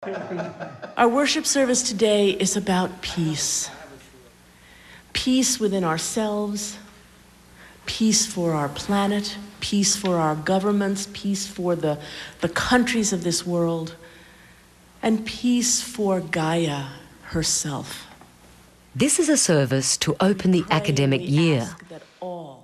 Our worship service today is about peace. Peace within ourselves, peace for our planet, peace for our governments, peace for the countries of this world, and peace for Gaia herself. This is a service to open the academic year.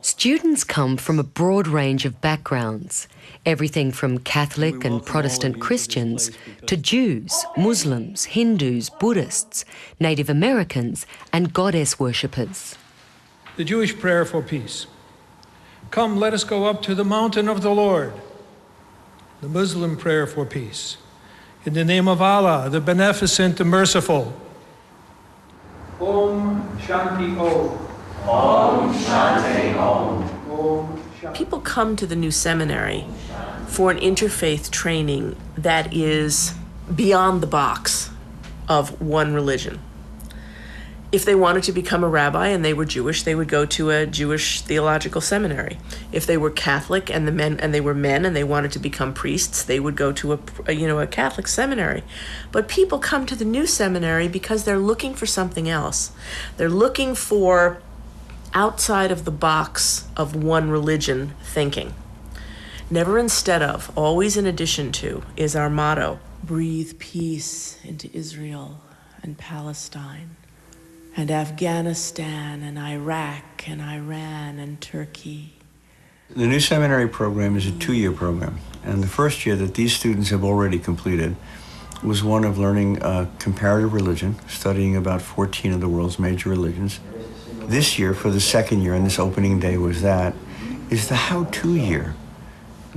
Students come from a broad range of backgrounds, everything from Catholic and Protestant Christians to Jews, Muslims, Hindus, Buddhists, Native Americans and goddess worshippers. The Jewish prayer for peace. Come, let us go up to the mountain of the Lord. The Muslim prayer for peace. In the name of Allah, the Beneficent, the Merciful. Om Shanti Om. Om Shanti Om. People come to the new seminary for an interfaith training that is beyond the box of one religion. If they wanted to become a rabbi and they were Jewish, they would go to a Jewish theological seminary. If they were Catholic and they were men and they wanted to become priests, they would go to a Catholic seminary. But people come to the new seminary because they're looking for something else. They're looking for outside of the box of one religion thinking. Never instead of, always in addition to, is our motto. Breathe peace into Israel and Palestine, and Afghanistan and Iraq and Iran and Turkey. The new seminary program is a 2-year program, and the first year that these students have already completed was one of learning comparative religion, studying about 14 of the world's major religions. This year, for the second year, and this opening day was that, is the how-to year.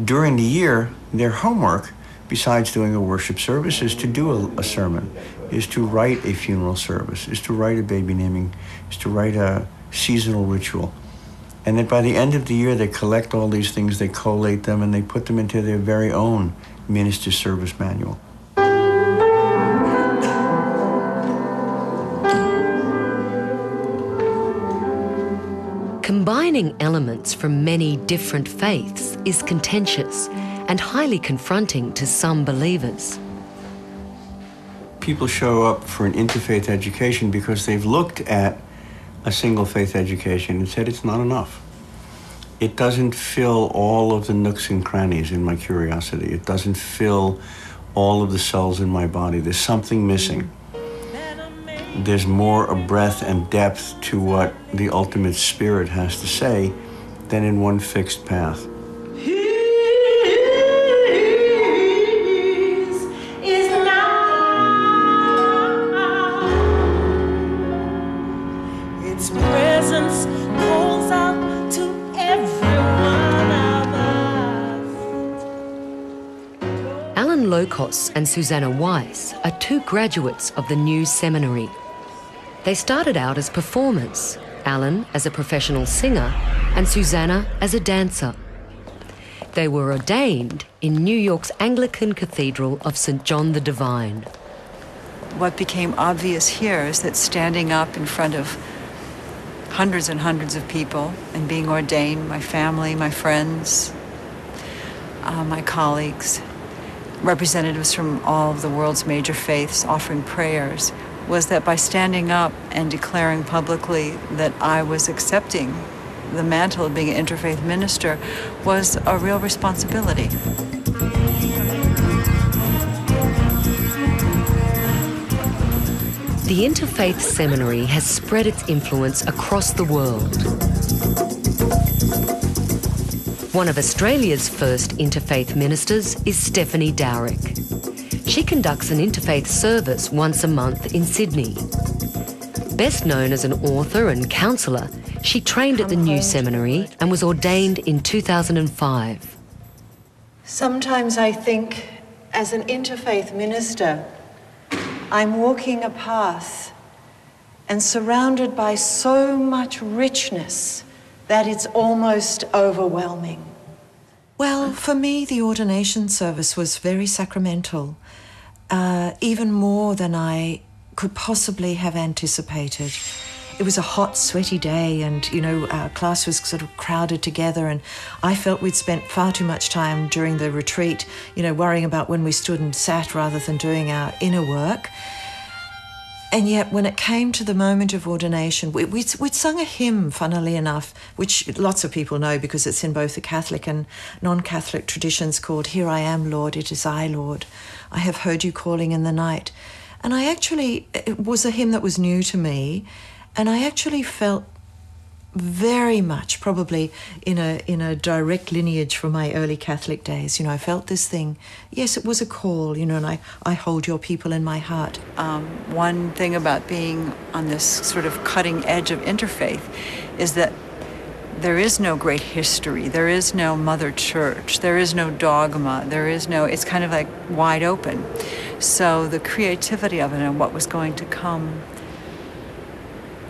During the year, their homework, besides doing a worship service, is to do a sermon, is to write a funeral service, is to write a baby naming, is to write a seasonal ritual. And that by the end of the year, they collect all these things, they collate them, and they put them into their very own minister service manual. Combining elements from many different faiths is contentious and highly confronting to some believers. People show up for an interfaith education because they've looked at a single faith education and said it's not enough. It doesn't fill all of the nooks and crannies in my curiosity. It doesn't fill all of the cells in my body. There's something missing. There's more breadth and depth to what the ultimate spirit has to say than in one fixed path. Its presence calls out to every one of us. Alan Lokos and Susanna Weiss are 2 graduates of the new seminary. They started out as performers, Alan as a professional singer and Susanna as a dancer. They were ordained in New York's Anglican Cathedral of St. John the Divine. What became obvious here is that standing up in front of hundreds and hundreds of people and being ordained, my family, my friends, my colleagues, representatives from all of the world's major faiths offering prayers, was that by standing up and declaring publicly that I was accepting the mantle of being an interfaith minister was a real responsibility. The Interfaith Seminary has spread its influence across the world. One of Australia's first interfaith ministers is Stephanie Dowrick. She conducts an interfaith service once a month in Sydney. Best known as an author and counsellor, she trained at the new seminary and was ordained in 2005. Sometimes I think, as an interfaith minister, I'm walking a path and surrounded by so much richness that it's almost overwhelming. Well, for me, the ordination service was very sacramental, even more than I could possibly have anticipated. It was a hot, sweaty day, and, you know, our class was sort of crowded together, and I felt we'd spent far too much time during the retreat, you know, worrying about when we stood and sat rather than doing our inner work. And yet, when it came to the moment of ordination, we'd sung a hymn, funnily enough, which lots of people know because it's in both the Catholic and non-Catholic traditions, called "Here I Am, Lord, it is I, Lord. I have heard you calling in the night." And it was a hymn that was new to me, and I actually felt very much, probably in a direct lineage from my early Catholic days. You know, I felt this thing. Yes, it was a call, you know, and I hold your people in my heart. One thing about being on this sort of cutting edge of interfaith is that there is no great history, there is no mother church, there is no dogma, it's kind of like wide open. So the creativity of it and what was going to come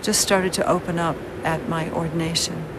just started to open up at my ordination.